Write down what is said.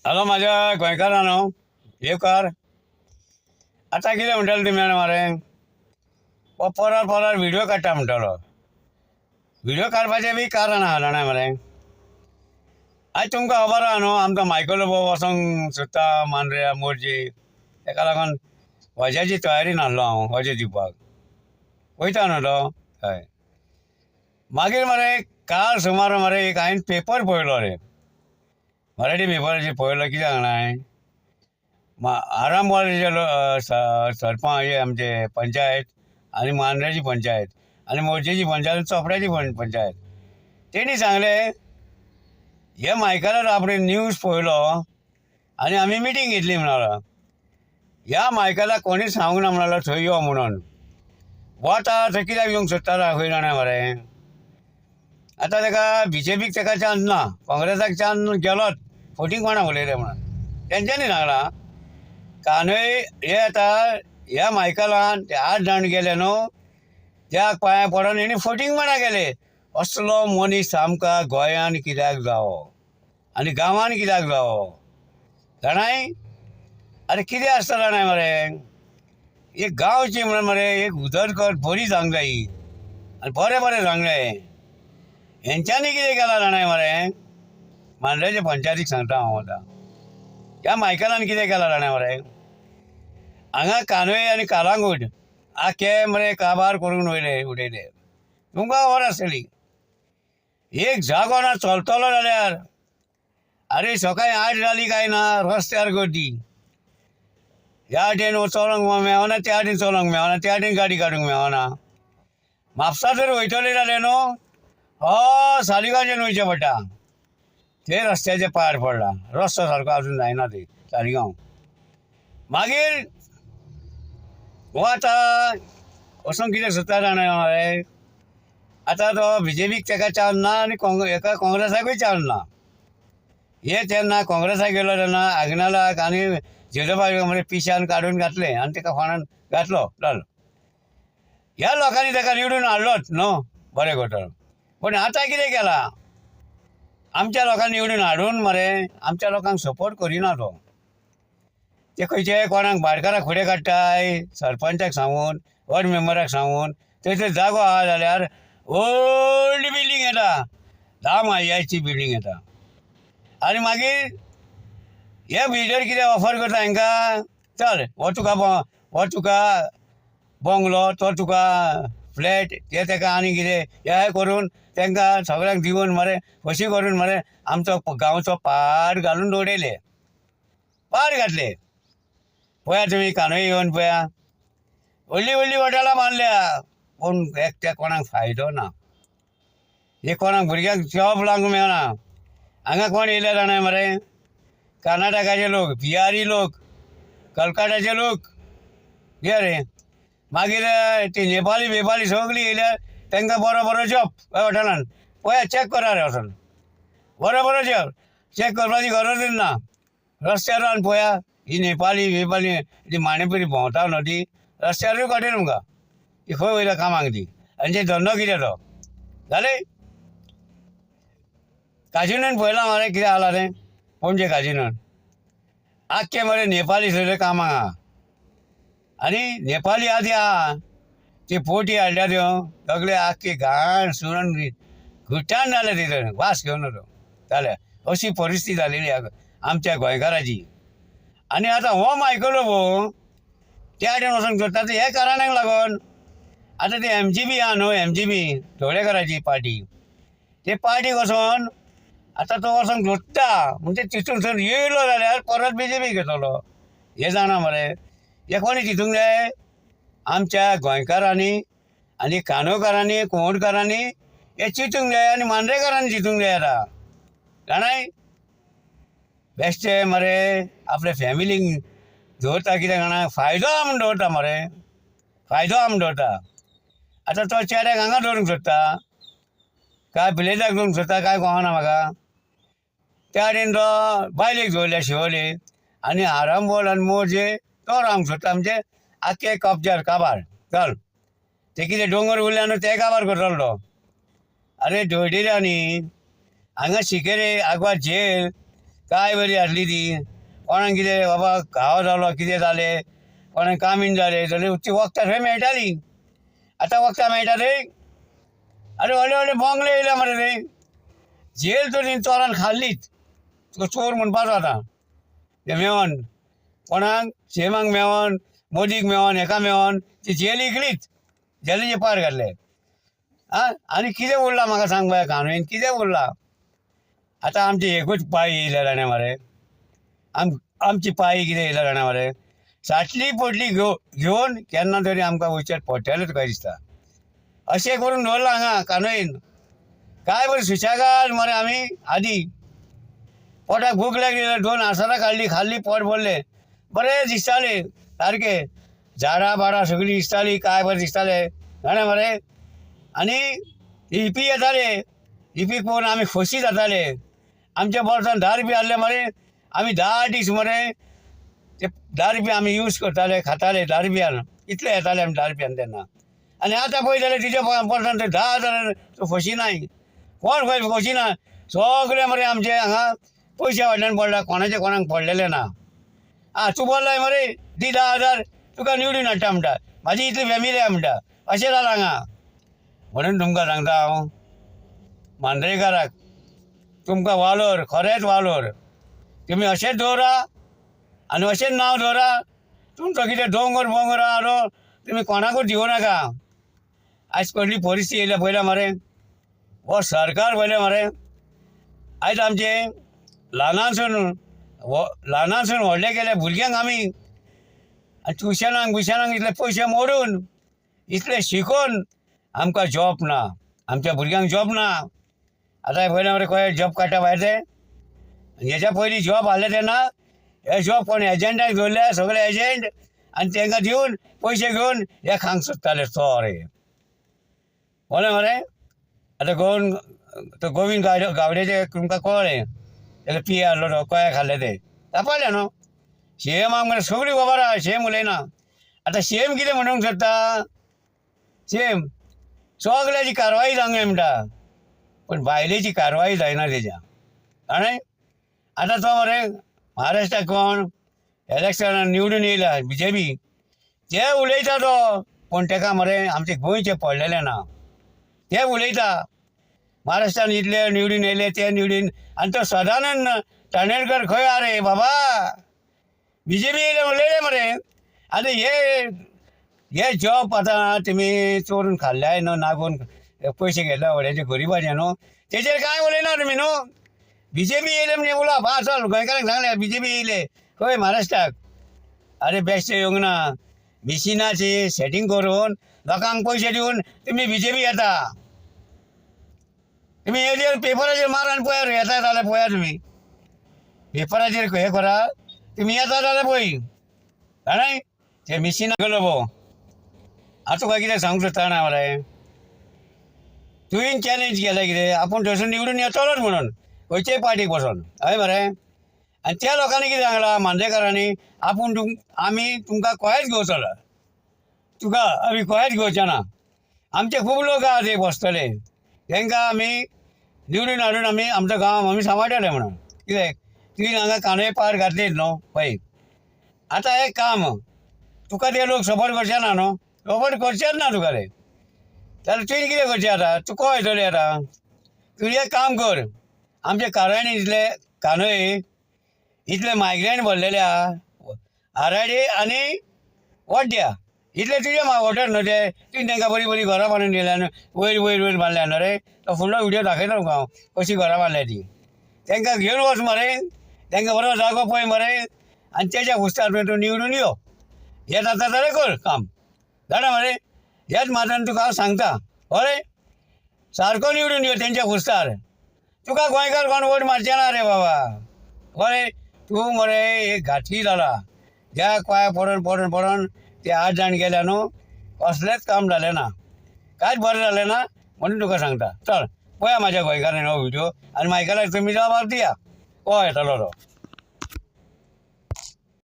Hello माझ्या गोंयकारांनो येवकार आतां कितें म्हणटाले तुमी जाणा मरे हो परत व्हिडिओ काडटा म्हणटालो. व्हिडिओ काडपाचें बी कारण आहा जाणा मरे. आयज तुमकां खबर आहा न्हू आमचो मायकल भाऊ वचोंक सोदता मांद्र्या मोरजे. ताका लागून वज्याची तयारी नासलो हांव वजें दिवपाक. वयता न्हू तो हय. मागीर मरे काल सुमार मरे एक हांवें पेपर पळयलो रे, मराठी पेपराचेर पळयलो. कितें जाणा हांवें आरामवाडीचे सरपंच हे आमचे पंचायत आनी मांद्र्याची पंचायत आनी मोरजेची पंचायत आनी चोपड्याची पंचायत तेणी सांगले हे मायकलार आपणे न्यूज पळयलो आनी आमी मिटींग घेतली म्हणलो. ह्या मायकलाक कोणी सांगूंक ना म्हणलो थंय यो म्हणून. वता थंय कित्याक येवंक सोदता खंय जाणा मरे. आतां ताका BJPक ताका चान्स ना, काँग्रेसाक चान्स गेलोच. फोटींग कोणाक उलयले म्हणून तेंच्यांनी सांगलां कानय हे आतां ह्या मायकलान ते 8 जाण गेले न्हू त्याक पांयां पडोन हेणी फोटींग कोणाक गेले. असलो मनीस आमकां गोंयान कित्याक जावो आनी गांवांन कित्याक जावो जाणाय. अरे कितें आसता जाणाय मरे, एक गांवची म्हणून मरे एक उदरगत बरी जावंक जायी आनी बरें बरें जावंक जाय. हेंच्यांनी कितें केलां जाणाय मरे, मांद्र्याचे पंचायतीक सांगता हांव आतां. ह्या मायकलान कितें केलां जाणाय मरे, हांगा कानय आनी कालांगूट आख्खे मरे काबार करून उडयले. तुमकां खबर आसतली एक जागो ना चलतलो जाल्यार. अरे सकाळीं 8 जाली काय ना रस्त्यार गर्दी. ह्या वाटेन चलोंक मेळना, त्या वाटेन चलोंक मेळना, त्या वाटेन गाडी काडूंक मेळना. म्हापसा जर वयतले जाल्यार न्हू सालिगांवच्यान वयचें पडटा. ते रस्त्याचे पाड पडला, रस्तो सारको अजून जायना ते सालिगांव. मागीर हो आतां वचोंक कितें सोदता जाणा मरे. आतां तो BJPक ताका चान्स ना आनी हेका काँग्रेसाकूय चान्स ना. हे तेन्ना काँग्रेसाक गेलो तेन्ना आग्नालाक आनी जेजोबाक मरे पिश्यान काडून घातले आनी ताका फोंडान घातलो चल. ह्या लोकांनी ताका निवडून हाडलोच न्हू बरें करतलो. पूण आतां कितें केलां, आमच्या लोकांनी निवडून हाडून मरे आमच्या लोकांक सपोर्ट करिना तो. ते खंयचे कोणाक भाटकाराक फुडें काडटाय, सरपंचाक सांगून वॉर्ड मेंबराक सांगून. थंयसर जागो आहा जाल्यार व्हडली बिल्डींग येता, 10 माळयाची बिल्डींग येता. आनी मागीर हे बिल्डर कितें ऑफर करता हांकां, चल हो तुका बंगलो, तो तुका फ्लॅट, ते ताका आनी कितें हे करून तांकां सगळ्यांक दिवन मरे अशी करून मरे आमचो गांवचो पाड घालून दवरयले. पाड घातले. पळया तुमी कानय येवन पळया व्हडली व्हडली हॉटेलां बांदल्या पूण एकट्या कोणाक फायदो ना. हे कोणाक भुरग्यांक जॉब लावंक मेळना. हांगा कोण येयले जाणाय मरे, कर्नाटकाचे लोक, बिहारी लोक, कलकत्ताचे लोक हे रे. मागीर ते नेपाली सगळीं येयल्यार तांकां बरो जॉब ह्या हॉटेलान. पळया चॅक करा रे वचून बरो जॉब चॅक करपाची गरजूच ना. रस्त्यार रावन पळया ही नेपाली ती माणेपरी भोंवता न्हू ती रस्त्यारूय काडटा तुमकां. ती खंय वयता कामाक ती आनी ते धंदो कितें तो जालें. काजिनून पळयलां मरे कितें जालां तें पणजे काजिनून आख्खे मरे नेपाली सगळे कामाक आहा. आनी नेपाली आहा ती आहा ती पोटी हाडल्या त्यो सगळे आख्खे घाण सुरण घुट्टाण जाले थंयसर वास घेवन जाल्यार. अशी परिस्थिती जालेली आमच्या गोंयकाराची. आनी आतां हो मायकलो भोव त्या वाटेन वचोंक सोदता ते हे कारणाक लागून. आतां ते MGB आहा न्हू, MGB ढवळेकराची पार्टी, ते पार्टीक वचोन आतां तो वचोंक सोदता. म्हणजे तितून थंय येयलो जाल्यार परत BJP घेतलो. हे जाणा मरे हे कोणी चिंतूंक जाय, आमच्या गोंयकारांनी आनी कांदोळकारांनी कुंवटकारांनी हे चिंतूंक जाय आनी मांद्रेकारांनी चिंतूंक जाय. आतां जाणाय बेश्टे मरे आपले फॅमिलीक दवरता कित्याक जाणा फायदो आहा म्हूण दवरता मरे, फायदो आहा म्हूण दवरता. आतां तो चेड्याक हांगा दवरूंक सोदता काय विलेजाक दवरूंक सोदता काय कळना म्हाका. त्या वाटेन तो बायलेक दवरल्या शिवोले आनी आरामबोल आनी मोरजे तो रावंक सोदता. म्हणजे आख्खे कब्जार काबार चल. ते कितें दोंगर उरल्या न्हू ते काबार करतलो तो. अरे ढवळडेऱ्यांनी हांगा शिकेरे आग्वाद जेल काय बरी आसली ती. कोणाक कितें बाबा घाव जालो कितें जालें, कोणाक कामीण जालें जाल्यार ती वखदां थंय मेळटाली. आतां वखदां मेळटा थंय. आरे व्हडले व्हडले बंगले येयल्या मरे थंय. जेल तर तेणी चोरान खाल्लीच. तुका चोर म्हणपाचो आतां ते मेळोन कोणाक सीएमाक मेळोन, मोदीक मेळोन, हेका मेळोन ती जेल इकलीच, जेलीचे पार घातले. आनी कितें उरलां म्हाका सांग बाय कानून कितें उरलां. आतां आमची एकूच पाळी येयल्या जाणा मरे. आमची पाळी कितें येयल्या जाणा मरे. साटली पोटली घेवन केन्ना तरी आमकां वयचें पडटलेंच कशें दिसता. अशें करून दवरलां हांगा कानून. काय बरें सुशेगाद मरे आमी आदी पोटाक भूक लागली जाल्यार 2 आसारां काडली खाल्ली पोट भरलें. बरें दिसतालें सारकें. झाडां बाडां सगळीं दिसतालीं काय बरें दिसतालें जाणा मरे. आनी हिपी येताले. हिपी पळोवन आमी खोशी जाताले. आमच्या बोल्सान 10 रुपया आहले मरे. आमी 10 दीस मरे ते 10 रुपया आमी यूज करताले खाताले 10 रुपयान. इतले येताले आमी 10 रुपयान तेन्ना. आनी आतां पळय जाल्यार तिच्या बोल्सान ते 10,000 खोशी नाय. कोण खंय खोशी ना. सगळे मरे आमचे हांगा पयशे वाटल्यान पडला. कोणाचे कोणाक पडलेले ना. तूं बोल्लाय मरे दी 10,000 तुका निवडून हाडटा म्हणटा. म्हाजी इतली फॅमिली आहा म्हणटा. अशें जालां हांगा. म्हणून तुमकां सांगता हांव मांद्रेकाराक तुमकां वालोर खरेंच वालोर. तुमी अशेंच दवरा आनी अशेंच नांव दवरा. तुमचो कितें दोंगर बोंगर आहा न्हू तुमी कोणाकूच दिवं नाका. आयज कसली परिस्थिती येयल्या पळयल्या मरे. हो सरकार पळयलें मरे. आयज आमचे ल्हानासून व्हडले केले भुरग्यांक आमी ट्युशनाक इतले पयशे मोडून इतले शिकोवन आमकां जॉब ना. आमच्या भुरग्यांक जॉब ना. आतां पळयलें मरे खंय जॉब काडटा भायर ते. हेच्या पयलीं जॉब आहले तेन्ना हे जॉब कोण एजंटाक दवरले सगळे एजंट आनी तांकां दिवन पयशे घेवन हे खांक सोदताले चोर हे. कळ्ळें मरे. आतां गोविंद गावडेचे तुमकां कळ्ळें तेका पी आहलो तो कोयाक खाल्ले ते तापयले न्हू. सीएमाक मरे सगळीं खबर आहा सीएम उलयना. आतां सीएम कितें म्हणूंक सोदता. सीएम सगल्याची कारवाई जावंक जाय म्हणटा पूण बायलेची कारवाई जायना तेज्या. कळ्ळें. आतां तो मरे महाराष्ट्राक कोण इलेक्शनान निवडून येयला BJP ते उलयता तो पूण तेका मरे आमचे गोंयचे पडलेले ना. ते उलयता महाराष्ट्रान इतले निवडून येयले ते निवडून आनी तो सदानंद ताणेरकर खंय आहा रे बाबा. BJP येयले उलयले मरे. आतां हे जॉब आतां तुमी चोरून खाल्ल्याय न्हू नागोवन पयशे घेतल्या व्हड्याचे गरिबाचे न्हू तेजेर कांय उलयना तुमी न्हू. BJP येयले म्हणजे उलोवप चल गोंयकारांक सांगलें BJP येयले खंय महाराष्ट्राक. अरे बेश्टे येवंक ना. मिशिनाची सेटींग करून लोकांक पयशे दिवन तुमी BJP येता. तुमी हेजेर पेपराचेर मार आनी पळया येता जाल्यार पळया तुमी पेपराचेर हे करा तुमी येता जाल्यार पळय. कळ्ळें. ते मिशिनाक गेलो पळय आतां तुका कितें सांगूंक सोदता ना मरे. तुवें चॅलेंज केलें कितें आपूण थंयसून निवडून येतलोच म्हणून खंयचेय पार्टीक बसोन हय मरे. आनी त्या लोकांनी कितें सांगलां मांद्रेकारांनी आमी तुमकां खंयच घेवचो. तुका आमी खंयच घेवचे ना. आमचे खूब लोक आहा ते बसतले तांकां आमी निवडून हाडून आमी आमचो गांव आमी सांबाळटले म्हणून. कित्याक तुवें हांगा कांदे पार घातलीत न्हू पळय. आतां एक काम तुका ते लोक सपोर्ट करचे ना न्हू. सपोर्ट करचेच ना तुका ते जाल्यार तुवें कितें करचें आतां. तूं खंय येतलें आतां. तुवें एक काम कर आमचे कार्याणी इतले कांदोळे इतले मायग्रेंट भरलेले आहा आराडी आनी वड्ड्या इतले तुजे वॉटर न्हू ते. तुवें तांकां बरी बरी घरां बांदून दिल्या न्हू वयर बांदल्या न्हू रे. तो फुडलो व्हिडियो दाखयता तुका हांव कशी घरां बांदल्या ती. तांकां घेवन वच मरे. तांकां बरो जागो पळय मरे आनी तेच्या हुस्तार तूं निवडून यो. हें जाता जाल्यार कर काम जाणा मरे. हेच मातान तुका हांव सांगता कळ्ळें. सारको निवडून यो तेंच्या हुस्तार. तुका गोंयकार कोण वोट मारचे ना रे बाबा कळ्ळें. तूं मरे एक घातकी जाला. ज्या पांया पडोन ते 8 जाण गेल्या न्हू कसलेंच काम जालें ना. कांयच बरें जालें ना म्हणून तुका सांगता. चल पळया म्हाज्या गोंयकारान हो व्हिडियो आनी मायकलाक तुमी जबाब दिया. हो येतलो तो.